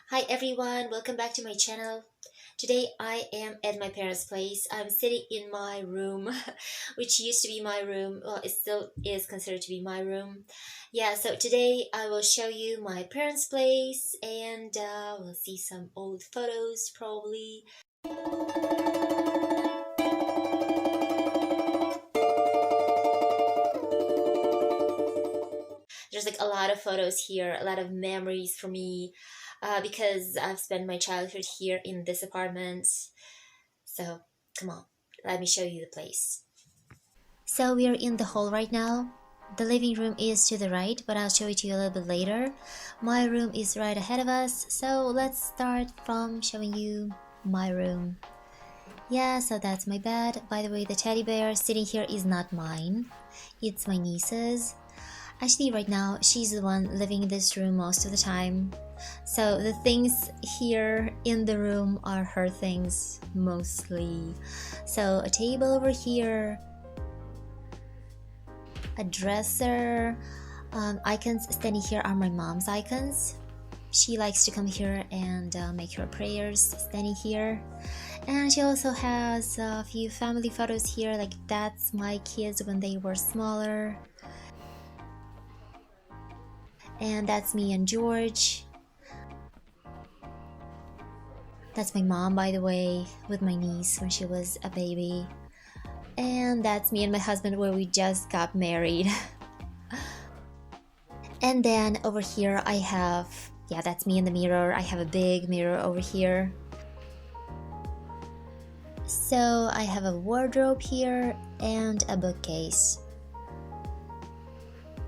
Hi everyone, welcome back to my channel. Today I am at my parents' place. I'm sitting in my room, which used to be my room. Well, it still is considered to be my room. Yeah, so today I will show you my parents' place and we'll see some old photos probably. There's like a lot of photos here, a lot of memories for me because I've spent my childhood here in this apartment. So come on, let me show you the place. So we are in the hall right now. The living room is to the right, but I'll show it to you a little bit later. My room is right ahead of us, so let's start from showing you my room. Yeah, so that's my bed. By the way, the teddy bear sitting here is not mine. It's my niece's. Actually, right now, she's the one living in this room most of the time. So the things here in the room are her things mostly. So a table over here, a dresser, icons standing here are my mom's icons. She likes to come here and make her prayers standing here. And she also has a few family photos here, like that's my kids when they were smaller. And that's me and George. That's my mom, by the way, with my niece when she was a baby. And that's me and my husband where we just got married. And then over here I have, yeah, that's me in the mirror. I have a big mirror over here. So I have a wardrobe here and a bookcase.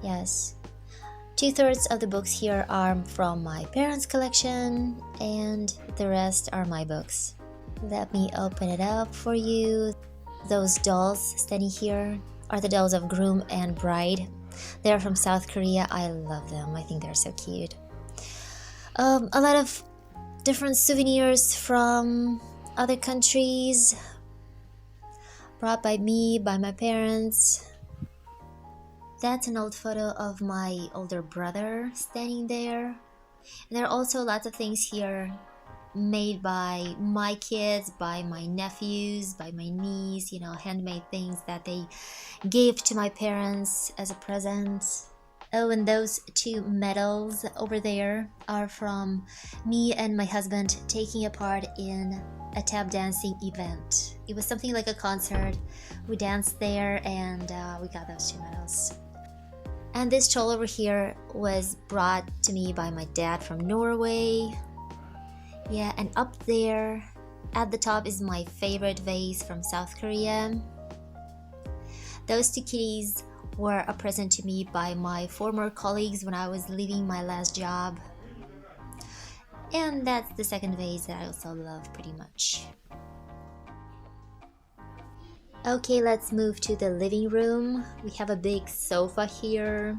Yes. 2/3 of the books here are from my parents' collection and the rest are my books. Let me open it up for you. Those dolls standing here are the dolls of groom and bride. They're from South Korea. I love them. I think they're so cute. A lot of different souvenirs from other countries brought by me, by my parents. That's an old photo of my older brother standing there. And there are also lots of things here made by my kids, by my nephews, by my niece, you know, handmade things that they gave to my parents as a present. Oh, and those two medals over there are from me and my husband taking a part in a tap dancing event. It was something like a concert. We danced there and we got those two medals. And this shawl over here was brought to me by my dad from Norway. Yeah, and up there at the top is my favorite vase from South Korea. Those two kitties were a present to me by my former colleagues when I was leaving my last job. And that's the second vase that I also love pretty much. Okay, let's move to the living room. We have a big sofa here,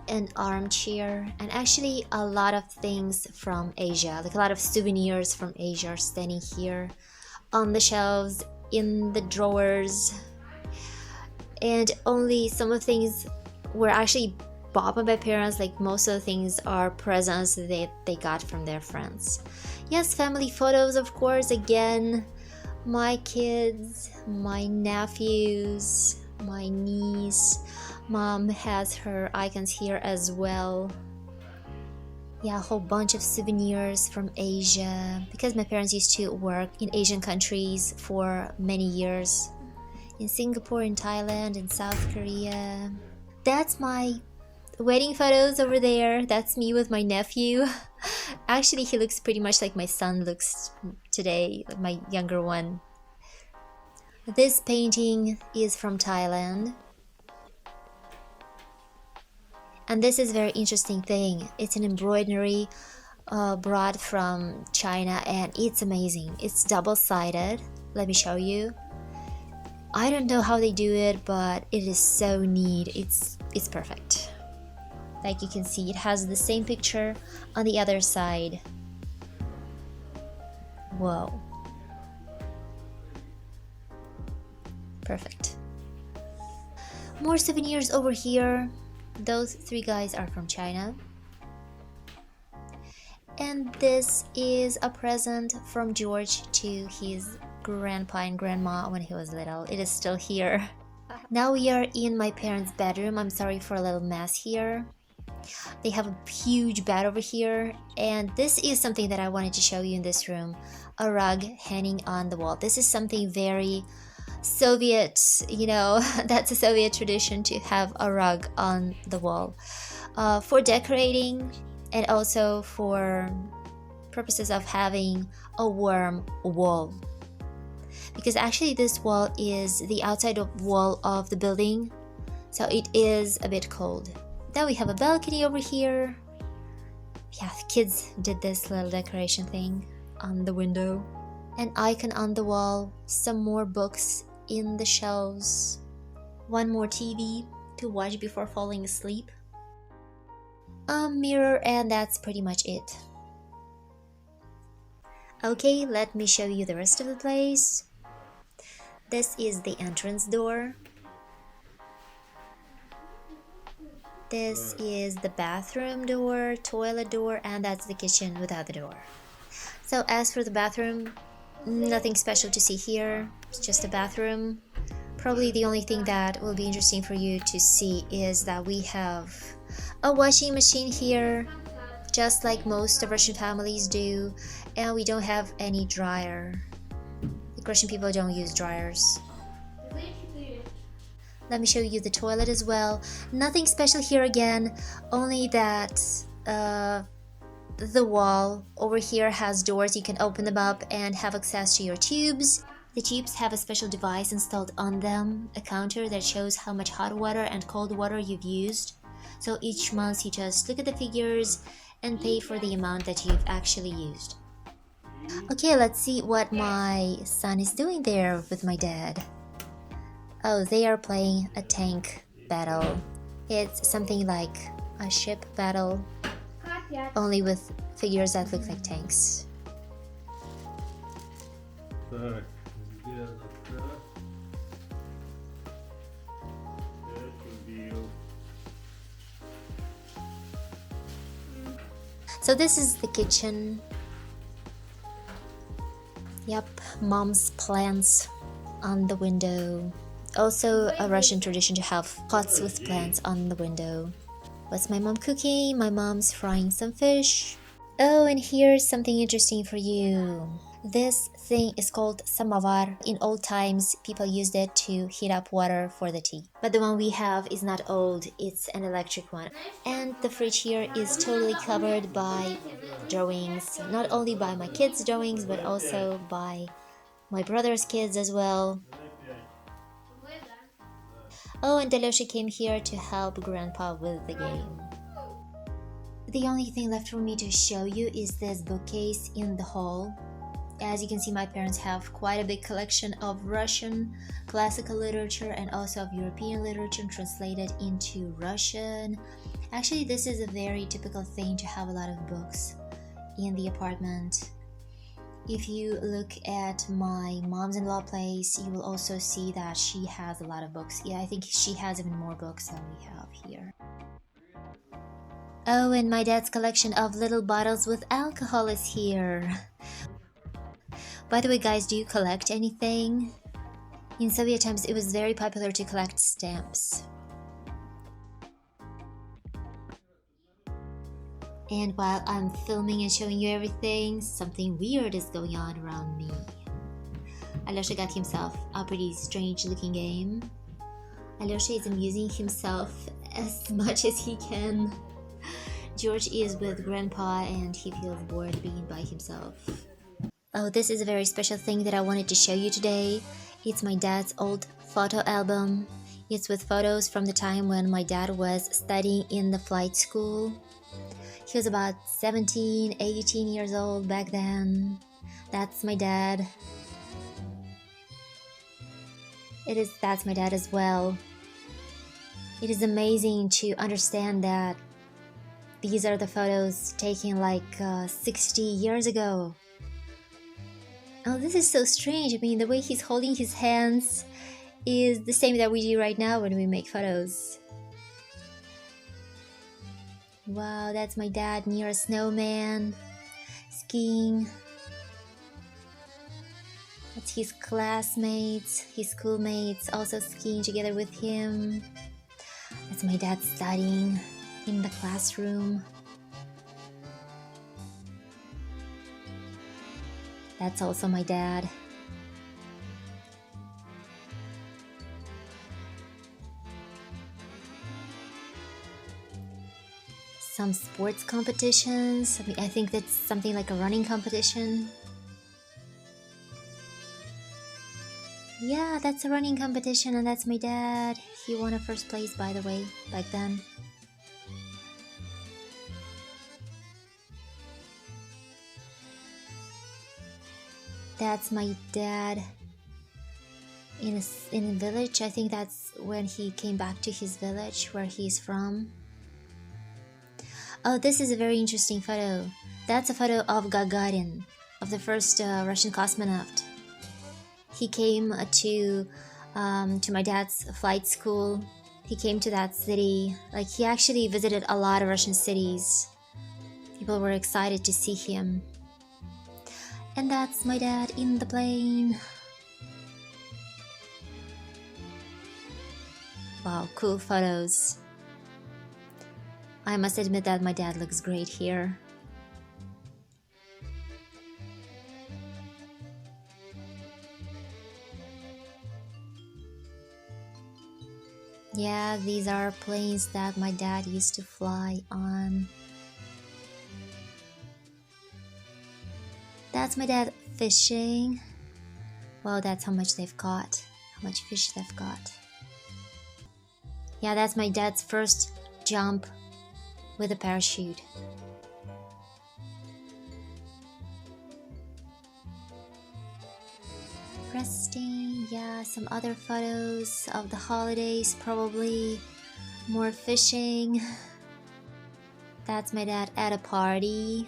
an armchair, and actually a lot of things from Asia, like a lot of souvenirs from Asia are standing here on the shelves, in the drawers. And only some of the things were actually bought by my parents, like most of the things are presents that they got from their friends. Yes, family photos, of course, again, my kids, my nephews, my niece. Mom has her icons here as well. Yeah, a whole bunch of souvenirs from Asia because my parents used to work in Asian countries for many years. In Singapore, in Thailand, in South Korea. That's my wedding photos over there. That's me with my nephew. Actually, he looks pretty much like my son looks today, my younger one. This painting is from Thailand. And this is a very interesting thing. It's an embroidery brought from China and it's amazing. It's double-sided. Let me show you. I don't know how they do it, but it is so neat. It's perfect. Like you can see, it has the same picture on the other side. Whoa. Perfect. More souvenirs over here. Those three guys are from China. And this is a present from George to his grandpa and grandma when he was little. It is still here. Now we are in my parents' bedroom. I'm sorry for a little mess here. They have a huge bed over here, and this is something that I wanted to show you in this room. A rug hanging on the wall. This is something very Soviet, that's a Soviet tradition to have a rug on the wall for decorating and also for purposes of having a warm wall. Because actually this wall is the outside wall of the building, so it is a bit cold. Then we have a balcony over here. Yeah, the kids did this little decoration thing on the window. An icon on the wall, some more books in the shelves, one more TV to watch before falling asleep, a mirror, and that's pretty much it. Okay, let me show you the rest of the place. This is the entrance door. This is the bathroom door, toilet door, and that's the kitchen without the door. So as for the bathroom, nothing special to see here. It's just a bathroom. Probably the only thing that will be interesting for you to see is that we have a washing machine here, just like most of Russian families do, and we don't have any dryer. The Russian people don't use dryers. Let me show you the toilet as well. Nothing special here again, only that the wall over here has doors. You can open them up and have access to your tubes. The tubes have a special device installed on them, a counter that shows how much hot water and cold water you've used. So each month you just look at the figures and pay for the amount that you've actually used. Okay, let's see what my son is doing there with my dad. Oh, they are playing a tank battle. It's something like a ship battle, only with figures that look like tanks. Так, где она? Убил. So this is the kitchen. Yep, mom's plants on the window. Also a Russian tradition to have pots with plants on the window. What's my mom cooking? My mom's frying some fish. Oh, and here's something interesting for you. This thing is called samovar. In old times, people used it to heat up water for the tea. But the one we have is not old, it's an electric one. And the fridge here is totally covered by drawings. Not only by my kids' drawings, but also by my brother's kids as well. Oh, and Delosha came here to help Grandpa with the game. The only thing left for me to show you is this bookcase in the hall. As you can see, my parents have quite a big collection of Russian classical literature and also of European literature translated into Russian. Actually, this is a very typical thing to have a lot of books in the apartment. If you look at my mom's-in-law place, you will also see that she has a lot of books. Yeah, I think she has even more books than we have here. Oh, and my dad's collection of little bottles with alcohol is here. By the way, guys, do you collect anything? In Soviet times, it was very popular to collect stamps. And while I'm filming and showing you everything, something weird is going on around me. Alyosha got himself a pretty strange looking game. Alyosha is amusing himself as much as he can. George is with Grandpa and he feels bored being by himself. Oh, this is a very special thing that I wanted to show you today. It's my dad's old photo album. It's with photos from the time when my dad was studying in the flight school. He was about 17, 18 years old back then. That's my dad. That's my dad as well. It is amazing to understand that these are the photos taken like 60 years ago. Oh, this is so strange. I mean, the way he's holding his hands is the same that we do right now when we make photos. Wow, that's my dad near a snowman. skiing. That's his classmates, his schoolmates also skiing together with him. That's my dad studying in the classroom. That's also my dad. Some sports competitions. I think that's something like a running competition. Yeah, that's a running competition, and that's my dad. He won a first place, by the way, back then. That's my dad in a village. I think that's when he came back to his village where he's from. Oh, this is a very interesting photo. That's a photo of Gagarin, of the first Russian cosmonaut. He came to my dad's flight school. He came to that city. Like, he actually visited a lot of Russian cities. People were excited to see him. And that's my dad in the plane. Wow, cool photos. I must admit that my dad looks great here. Yeah, these are planes that my dad used to fly on. That's my dad fishing. Well, that's how much they've caught, how much fish they've got. Yeah, that's my dad's first jump with a parachute. Resting, yeah, some other photos of the holidays, probably more fishing. That's my dad at a party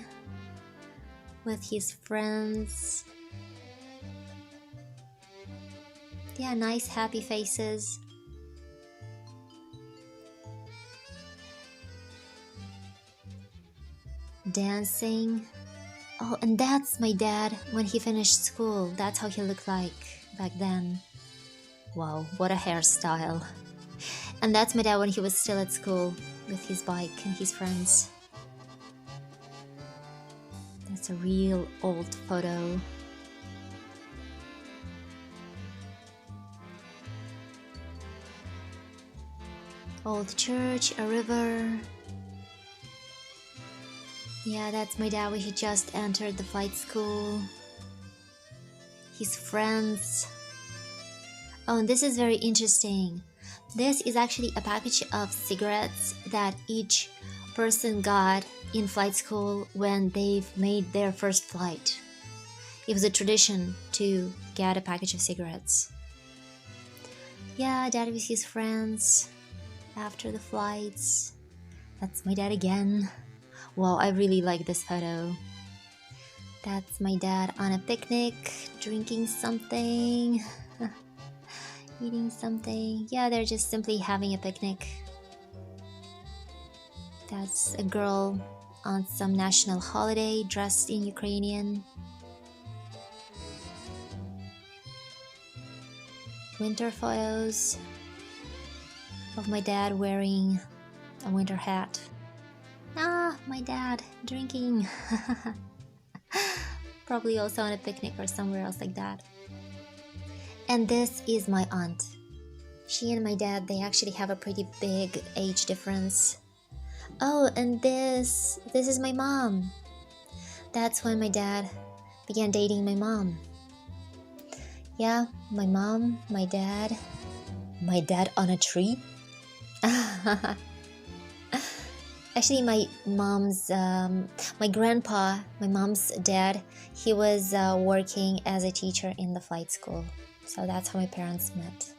with his friends. Yeah, nice happy faces. Dancing. Oh, and that's my dad when he finished school. That's how he looked like back then. Wow, what a hairstyle. And that's my dad when he was still at school with his bike and his friends. That's a real old photo. Old church, a river. Yeah, that's my dad when he just entered the flight school. His friends. Oh, and this is very interesting. This is actually a package of cigarettes that each person got in flight school when they've made their first flight. It was a tradition to get a package of cigarettes. Yeah, dad with his friends after the flights. That's my dad again. Wow, I really like this photo. That's my dad on a picnic, drinking something, eating something. Yeah, they're just simply having a picnic. That's a girl on some national holiday dressed in Ukrainian. Winter photos of my dad wearing a winter hat. Ah, my dad drinking. Probably also on a picnic or somewhere else like that. And this is my aunt. She and my dad, they actually have a pretty big age difference. Oh, and this is my mom. That's when my dad began dating my mom. Yeah, my mom, my dad on a tree. Actually, my mom's, my grandpa, my mom's dad, he was working as a teacher in the flight school. So that's how my parents met.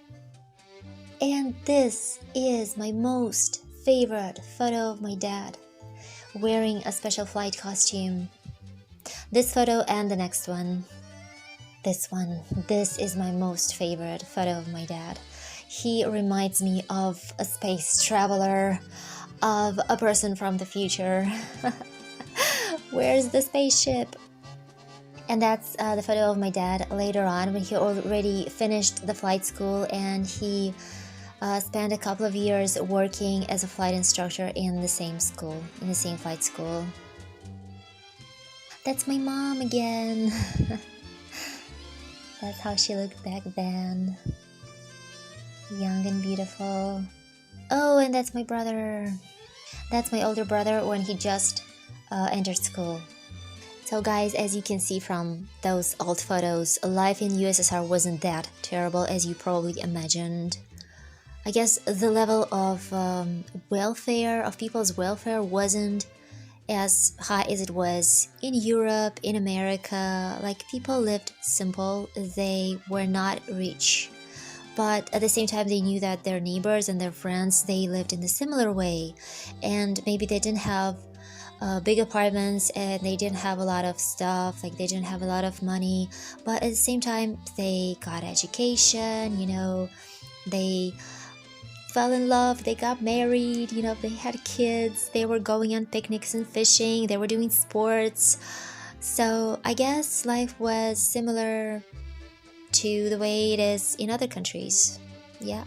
And this is my most favorite photo of my dad, wearing a special flight costume. This photo and the next one. This is my most favorite photo of my dad. He reminds me of a space traveler, of a person from the future. Where's the spaceship? And that's the photo of my dad later on when he already finished the flight school, and he spent a couple of years working as a flight instructor in the same school, in the same flight school. That's my mom again. That's how she looked back then. Young and beautiful. Oh, and that's my brother. That's my older brother when he just entered school. So guys, as you can see from those old photos, life in USSR wasn't that terrible as you probably imagined. I guess the level of welfare, of people's welfare, wasn't as high as it was in Europe, in America. Like, people lived simple, they were not rich. But at the same time, they knew that their neighbors and their friends, they lived in a similar way. And maybe they didn't have big apartments, and they didn't have a lot of stuff, like they didn't have a lot of money, but at the same time they got education, they fell in love, they got married, they had kids, they were going on picnics and fishing, they were doing sports. So I guess life was similar to the way it is in other countries. Yeah.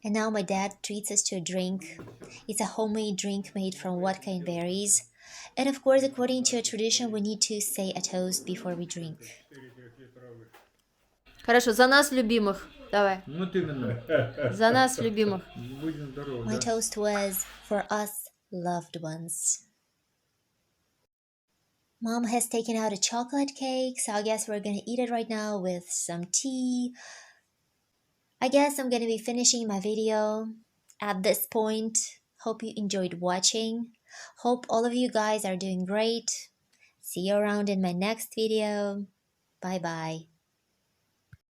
And now my dad treats us to a drink. It's a homemade drink made from what kind berries. And of course, according to a tradition, we need to say a toast before we drink. Хорошо, за нас любимых. Давай. Вот именно. За нас любимых. Будем здоровы, My да? toast was for us loved ones. Mom has taken out a chocolate cake, so I guess we're gonna eat it right now with some tea. I guess I'm gonna be finishing my video at this point. Hope you enjoyed watching. Hope all of you guys are doing great. See you around in my next video. Bye bye.